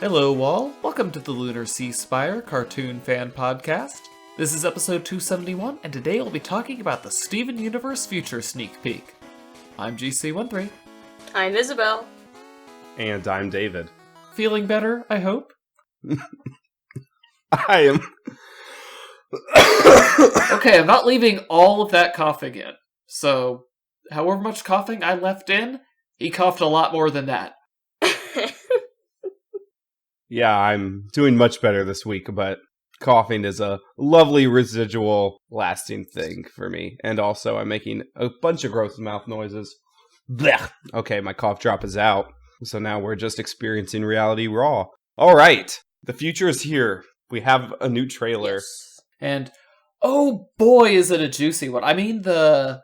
Hello, all. Welcome to the Lunar Sea Spire Cartoon Fan Podcast. This is episode 271, and today we'll be talking about the Steven Universe Future Sneak Peek. I'm GC13. I'm Isabel. And I'm David. Feeling better, I hope? I am. Okay, I'm not leaving all of that coughing in. So, however much coughing I left in, he coughed a lot more than that. Yeah, I'm doing much better this week, but coughing is a lovely residual lasting thing for me. And also, I'm making a bunch of gross mouth noises. Blech. Okay, my cough drop is out. So now we're just experiencing reality raw. All right, the future is here. We have a new trailer. Yes. And, oh boy, is it a juicy one. I mean, the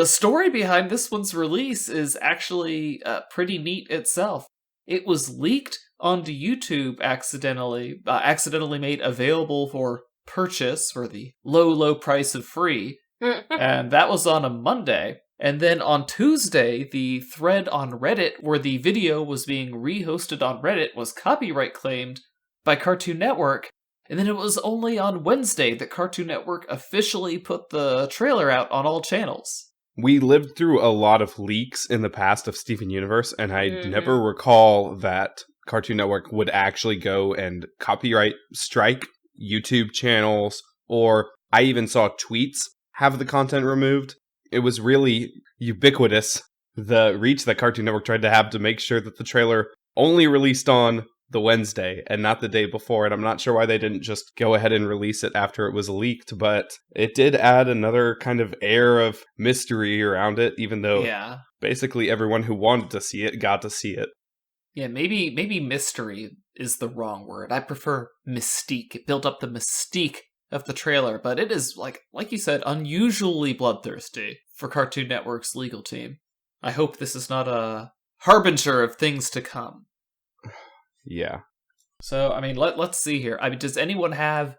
story behind this one's release is actually pretty neat itself. It was leaked onto YouTube accidentally made available for purchase for the low price of free. And that was on a Monday. And then on Tuesday, the thread on Reddit where the video was being rehosted on Reddit was copyright claimed by Cartoon Network. And then it was only on Wednesday that Cartoon Network officially put the trailer out on all channels. We lived through a lot of leaks in the past of Steven Universe, and I never recall that Cartoon Network would actually go and copyright strike YouTube channels, or I even saw tweets have the content removed. It was really ubiquitous, the reach that Cartoon Network tried to have to make sure that the trailer only released on the Wednesday and not the day before, and I'm not sure why they didn't just go ahead and release it after it was leaked, but it did add another kind of air of mystery around it, even though basically everyone who wanted to see it got to see it. Yeah, maybe mystery is the wrong word. I prefer mystique. It built up the mystique of the trailer, but it is, like you said, unusually bloodthirsty for Cartoon Network's legal team. I hope this is not a harbinger of things to come. Yeah. So, I mean, let's see here. I mean, does anyone have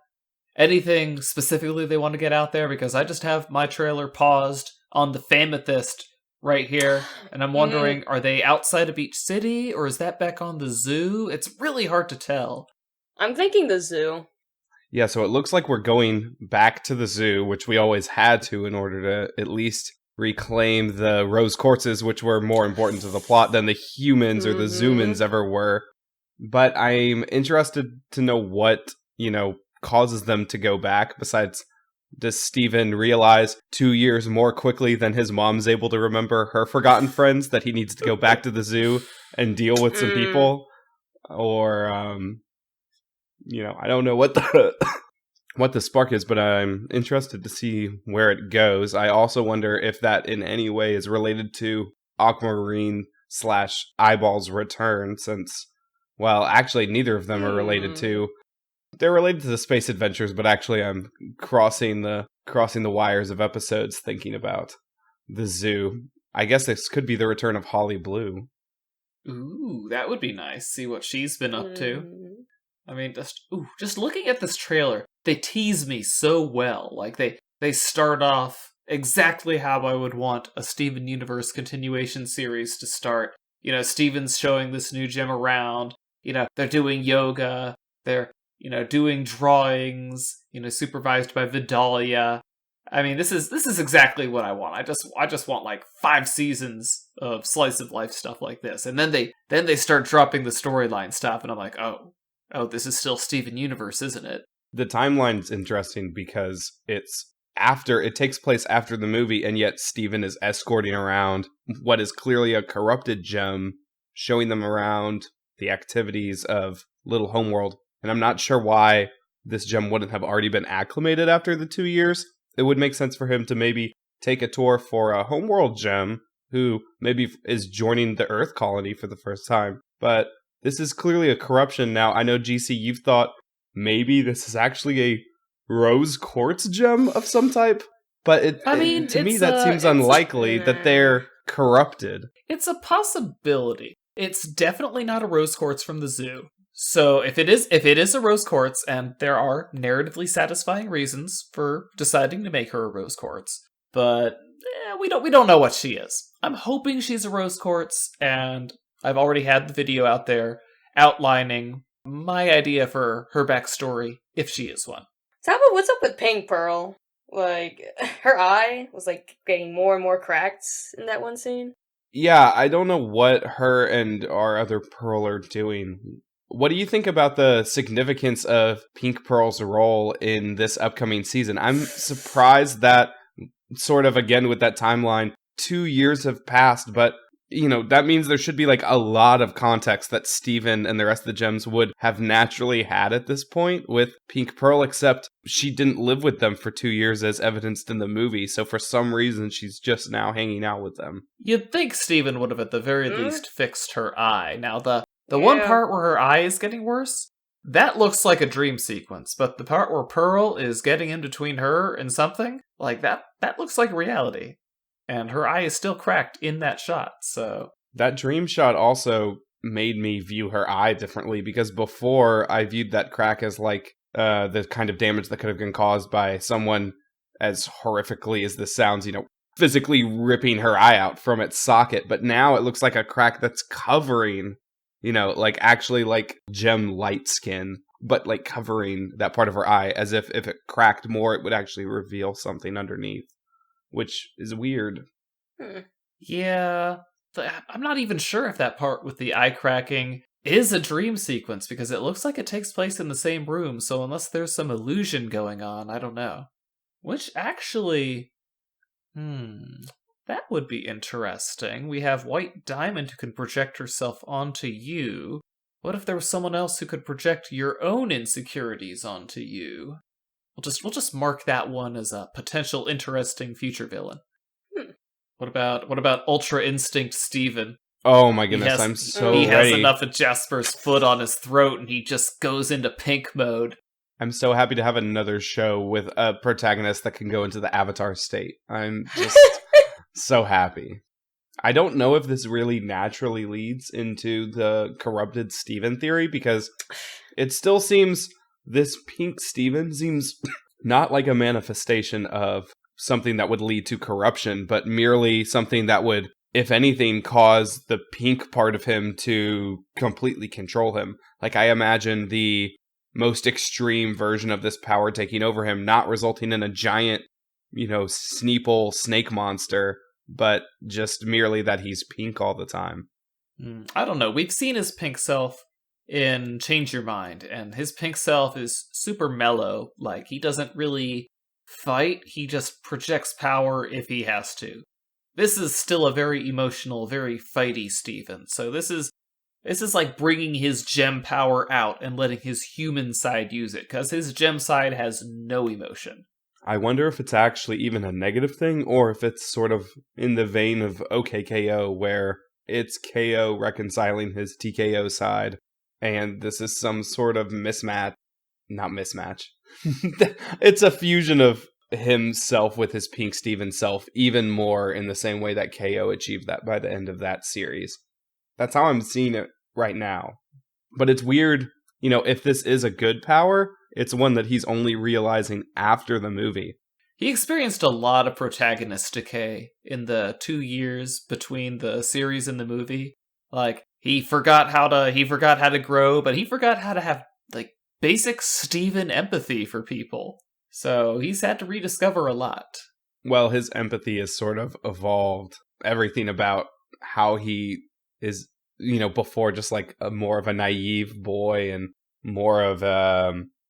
anything specifically they want to get out there? Because I just have my trailer paused on the Famethist right here, and I'm wondering, are they outside of each city, or is that back on the zoo? It's really hard to tell. I'm thinking the zoo. Yeah, so it looks like we're going back to the zoo, which we always had to in order to at least reclaim the rose quartzes, which were more important to the plot than the humans or the zoomans ever were. But I'm interested to know what, causes them to go back. Besides, does Steven realize 2 years more quickly than his mom's able to remember her forgotten friends that he needs to go back to the zoo and deal with some people? Or, I don't know what the spark is, but I'm interested to see where it goes. I also wonder if that in any way is related to Aquamarine / Eyeball's return, since... Well, actually, neither of them are related to... They're related to the space adventures, but actually I'm crossing the wires of episodes thinking about the zoo. I guess this could be the return of Holly Blue. Ooh, that would be nice. See what she's been up to. I mean, just looking at this trailer, they tease me so well. Like, they start off exactly how I would want a Steven Universe continuation series to start. Steven's showing this new gem around. They're doing yoga, they're, doing drawings, supervised by Vidalia. I mean, this is exactly what I want. I just want like 5 seasons of slice of life stuff like this. And then they start dropping the storyline stuff, and I'm like, oh, this is still Steven Universe, isn't it? The timeline's interesting because it takes place after the movie, and yet Steven is escorting around what is clearly a corrupted gem, showing them around the activities of Little Homeworld. And I'm not sure why this gem wouldn't have already been acclimated after the 2 years. It would make sense for him to maybe take a tour for a Homeworld gem who maybe is joining the Earth colony for the first time. But this is clearly a corruption. Now, I know, GC, you've thought maybe this is actually a rose quartz gem of some type, but to me that seems unlikely that they're corrupted. It's a possibility. It's definitely not a rose quartz from the zoo. So if it is a rose quartz, and there are narratively satisfying reasons for deciding to make her a rose quartz, but we don't know what she is. I'm hoping she's a rose quartz, and I've already had the video out there outlining my idea for her backstory, if she is one. Taba, what's up with Pink Pearl? Like, her eye was, like, getting more and more cracked in that one scene. Yeah, I don't know what her and our other Pearl are doing. What do you think about the significance of Pink Pearl's role in this upcoming season? I'm surprised that, sort of again with that timeline, 2 years have passed, but that means there should be like a lot of context that Steven and the rest of the gems would have naturally had at this point with Pink Pearl, except she didn't live with them for 2 years as evidenced in the movie, so for some reason she's just now hanging out with them. You'd think Steven would have at the very least fixed her eye. Now, the one part where her eye is getting worse, that looks like a dream sequence, but the part where Pearl is getting in between her and something, like that looks like reality. And her eye is still cracked in that shot, so... That dream shot also made me view her eye differently, because before I viewed that crack as like the kind of damage that could have been caused by someone, as horrifically as this sounds, physically ripping her eye out from its socket. But now it looks like a crack that's covering, like actually like gem light skin, but like covering that part of her eye, as if it cracked more, it would actually reveal something underneath. Which is weird. Yeah, I'm not even sure if that part with the eye cracking is a dream sequence, because it looks like it takes place in the same room, so unless there's some illusion going on, I don't know. Which actually... that would be interesting. We have White Diamond who can project herself onto you. What if there was someone else who could project your own insecurities onto you? We'll just mark that one as a potential interesting future villain. What about Ultra Instinct Steven? Oh my goodness, I'm so ready. He has enough of Jasper's foot on his throat and he just goes into pink mode. I'm so happy to have another show with a protagonist that can go into the Avatar state. I'm just so happy. I don't know if this really naturally leads into the corrupted Steven theory, because it still seems... This pink Steven seems not like a manifestation of something that would lead to corruption, but merely something that would, if anything, cause the pink part of him to completely control him. Like, I imagine the most extreme version of this power taking over him, not resulting in a giant, Sneeple snake monster, but just merely that he's pink all the time. I don't know. We've seen his pink self in Change Your Mind, and his pink self is super mellow. Like, he doesn't really fight, he just projects power if he has to. This is still a very emotional, very fighty Steven, so this is like bringing his gem power out and letting his human side use it, because his gem side has no emotion. I wonder if it's actually even a negative thing, or if it's sort of in the vein of OKKO, where it's KO reconciling his TKO side, and this is some sort of mismatch. Not mismatch. It's a fusion of himself with his pink Steven self, even more in the same way that KO achieved that by the end of that series. That's how I'm seeing it right now. But it's weird, if this is a good power, it's one that he's only realizing after the movie. He experienced a lot of protagonist decay in the 2 years between the series and the movie. Like, he forgot how to grow, but he forgot how to have, like, basic Steven empathy for people. So he's had to rediscover a lot. Well, his empathy has sort of evolved. Everything about how he is, before just like more of a naive boy and more of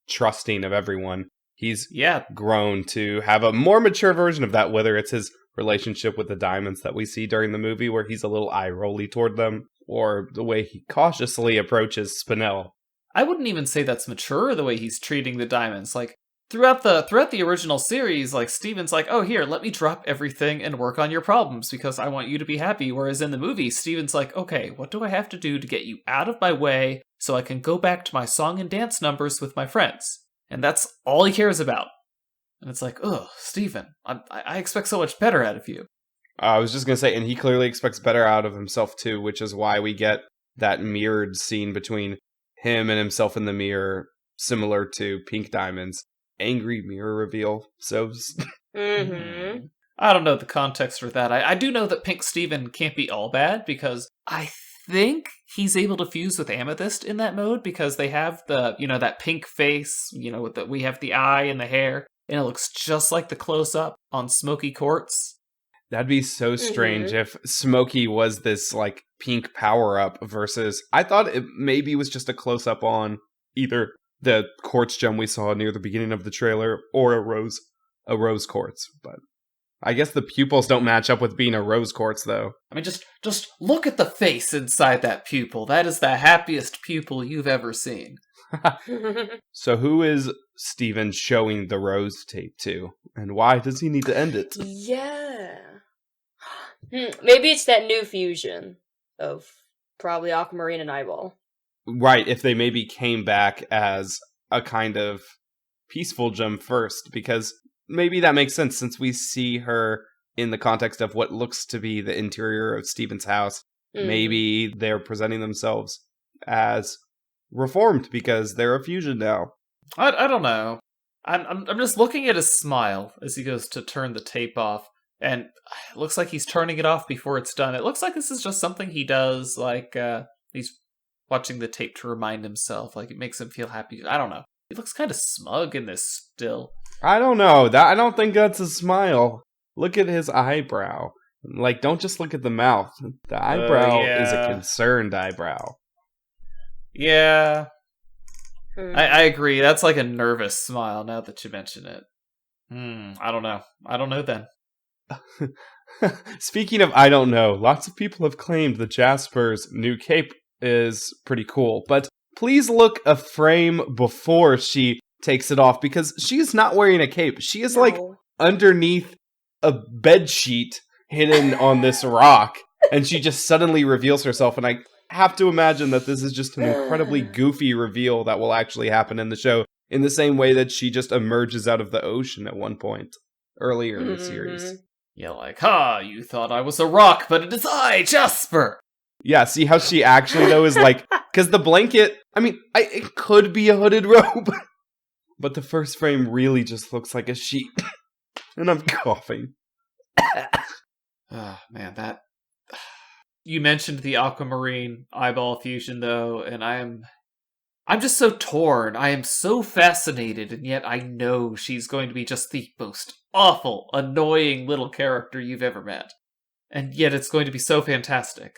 trusting of everyone. He's grown to have a more mature version of that, whether it's his relationship with the diamonds that we see during the movie where he's a little eye-rolly toward them, or the way he cautiously approaches Spinel. I wouldn't even say that's mature, the way he's treating the diamonds. Like, throughout the original series, like, Steven's like, oh, here, let me drop everything and work on your problems because I want you to be happy. Whereas in the movie, Steven's like, okay, what do I have to do to get you out of my way so I can go back to my song and dance numbers with my friends? And that's all he cares about. And it's like, ugh, Steven, I expect so much better out of you. I was just going to say, and he clearly expects better out of himself too, which is why we get that mirrored scene between him and himself in the mirror, similar to Pink Diamond's angry mirror reveal. So, I don't know the context for that. I do know that Pink Steven can't be all bad, because I think he's able to fuse with Amethyst in that mode because they have the, that pink face, we have the eye and the hair, and it looks just like the close-up on Smoky Quartz. That'd be so strange if Smoky was this, like, pink power-up versus... I thought it maybe was just a close-up on either the quartz gem we saw near the beginning of the trailer or a rose quartz, but... I guess the pupils don't match up with being a rose quartz, though. I mean, just look at the face inside that pupil. That is the happiest pupil you've ever seen. So who is Steven showing the rose tape to? And why does he need to end it? Yeah. Maybe it's that new fusion of probably Aquamarine and Eyeball. Right, if they maybe came back as a kind of peaceful gem first, because... Maybe that makes sense since we see her in the context of what looks to be the interior of Steven's house. Maybe they're presenting themselves as reformed because they're a fusion now. I don't know. I'm just looking at his smile as he goes to turn the tape off, and it looks like he's turning it off before it's done. It looks like this is just something he does, like he's watching the tape to remind himself, like it makes him feel happy. I don't know. He looks kind of smug in this still. I don't know. I don't think that's a smile. Look at his eyebrow. Like, don't just look at the mouth. The eyebrow is a concerned eyebrow. Yeah. I agree. That's like a nervous smile now that you mention it. I don't know. I don't know then. Speaking of I don't know, lots of people have claimed that Jasper's new cape is pretty cool, but please look a frame before she takes it off, because she is not wearing a cape. She is like underneath a bed sheet hidden on this rock, and she just suddenly reveals herself, and I have to imagine that this is just an incredibly goofy reveal that will actually happen in the show, in the same way that she just emerges out of the ocean at one point earlier in the series. Yeah, like, you thought I was a rock, but it is I, Jasper! Yeah, see how she actually, though, is like... Because the blanket, I mean, it could be a hooded robe, but the first frame really just looks like a sheet. And I'm coughing. Oh, man, that... You mentioned the Aquamarine eyeball fusion, though, and I'm just so torn. I am so fascinated, and yet I know she's going to be just the most awful, annoying little character you've ever met. And yet it's going to be so fantastic.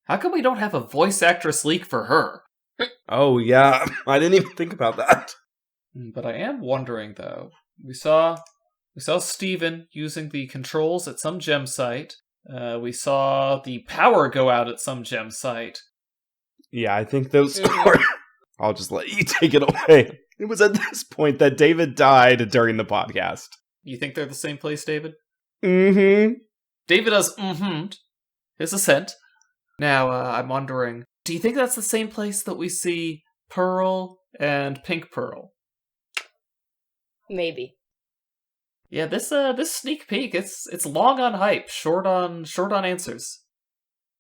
How come we don't have a voice actress leak for her? Oh, yeah. I didn't even think about that. But I am wondering, though. We saw Steven using the controls at some gem site. We saw the power go out at some gem site. Yeah, I think those are... I'll just let you take it away. It was at this point that David died during the podcast. You think they're the same place, David? Mm-hmm. David has mm-hm'd his assent. Now, I'm wondering, do you think that's the same place that we see Pearl and Pink Pearl? Maybe. Yeah, this sneak peek, it's long on hype, short on answers.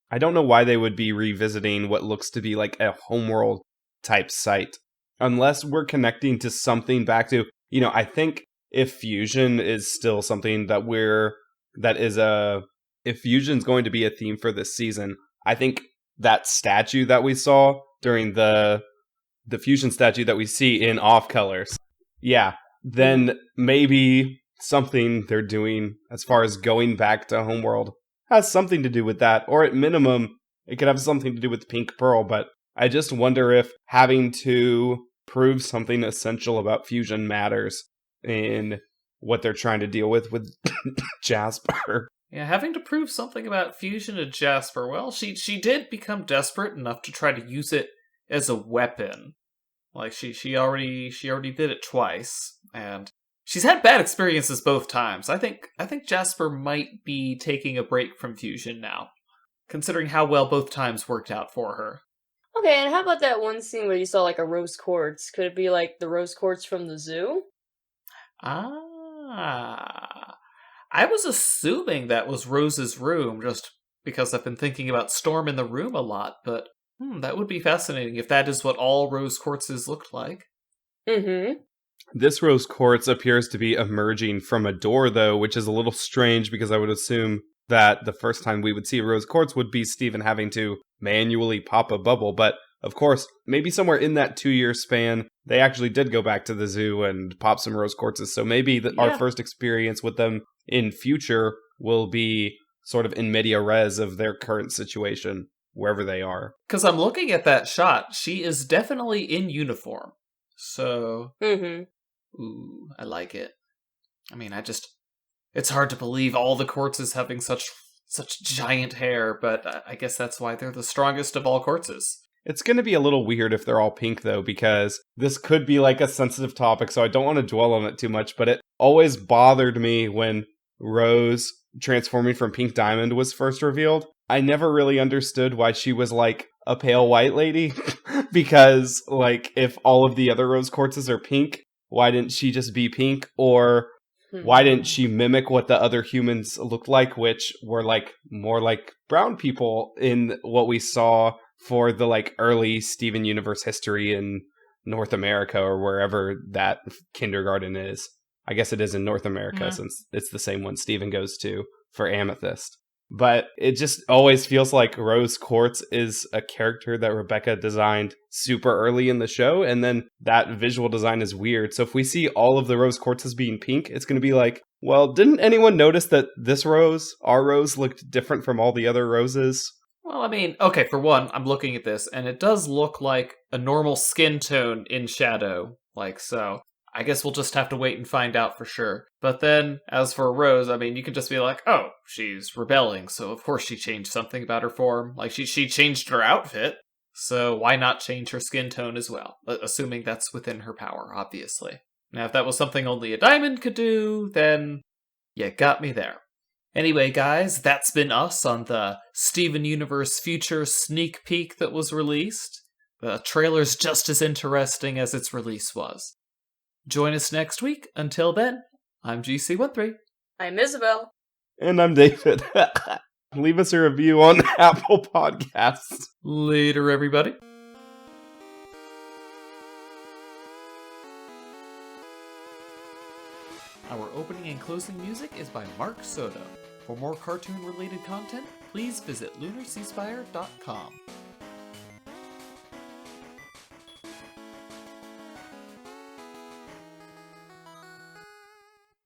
I don't know why they would be revisiting what looks to be like a homeworld type site, unless we're connecting to something back to, I think if fusion is still something if fusion's going to be a theme for this season, I think that statue that we saw during the fusion statue that we see in Off Colors, then maybe something they're doing as far as going back to Homeworld has something to do with that, or at minimum, it could have something to do with Pink Pearl, but I just wonder if having to prove something essential about fusion matters in what they're trying to deal with Jasper. Yeah, having to prove something about fusion to Jasper. Well, she did become desperate enough to try to use it as a weapon. Like she already did it twice, and she's had bad experiences both times. I think Jasper might be taking a break from fusion now, considering how well both times worked out for her. Okay, and how about that one scene where you saw like a rose quartz? Could it be like the rose quartz from the zoo? I was assuming that was Rose's room, just because I've been thinking about Storm in the room a lot, but that would be fascinating if that is what all rose quartzes looked like. Mm-hmm. This rose quartz appears to be emerging from a door, though, which is a little strange because I would assume that the first time we would see a rose quartz would be Steven having to manually pop a bubble. But of course, maybe somewhere in that 2-year span, they actually did go back to the zoo and pop some rose quartzes. So maybe our first experience with them in future will be sort of in media res of their current situation, wherever they are. Because I'm looking at that shot. She is definitely in uniform. So, ooh, I like it. I mean, it's hard to believe all the quartzes having such giant hair, but I guess that's why they're the strongest of all quartzes. It's going to be a little weird if they're all pink, though, because this could be like a sensitive topic, so I don't want to dwell on it too much, but it always bothered me when Rose transforming from Pink Diamond was first revealed. I never really understood why she was like a pale white lady, because like if all of the other rose quartzes are pink, why didn't she just be pink? Or why didn't she mimic what the other humans looked like, which were like more like brown people in what we saw for the like early Steven Universe history in North America or wherever that kindergarten is. I guess it is in North America since it's the same one Steven goes to for Amethyst. But it just always feels like Rose Quartz is a character that Rebecca designed super early in the show, and then that visual design is weird. So if we see all of the Rose Quartzes being pink, it's going to be like, well, didn't anyone notice that this rose, our rose, looked different from all the other roses? Well, I mean, okay, for one, I'm looking at this, and it does look like a normal skin tone in shadow, like so. I guess we'll just have to wait and find out for sure. But then, as for Rose, I mean, you could just be like, oh, she's rebelling, so of course she changed something about her form. Like, she changed her outfit, so why not change her skin tone as well? Assuming that's within her power, obviously. Now, if that was something only a diamond could do, then you got me there. Anyway, guys, that's been us on the Steven Universe Future sneak peek that was released. The trailer's just as interesting as its release was. Join us next week. Until then, I'm GC13. I'm Isabel. And I'm David. Leave us a review on Apple Podcasts. Later, everybody. Our opening and closing music is by Mark Soto. For more cartoon-related content, please visit lunarseaspire.com.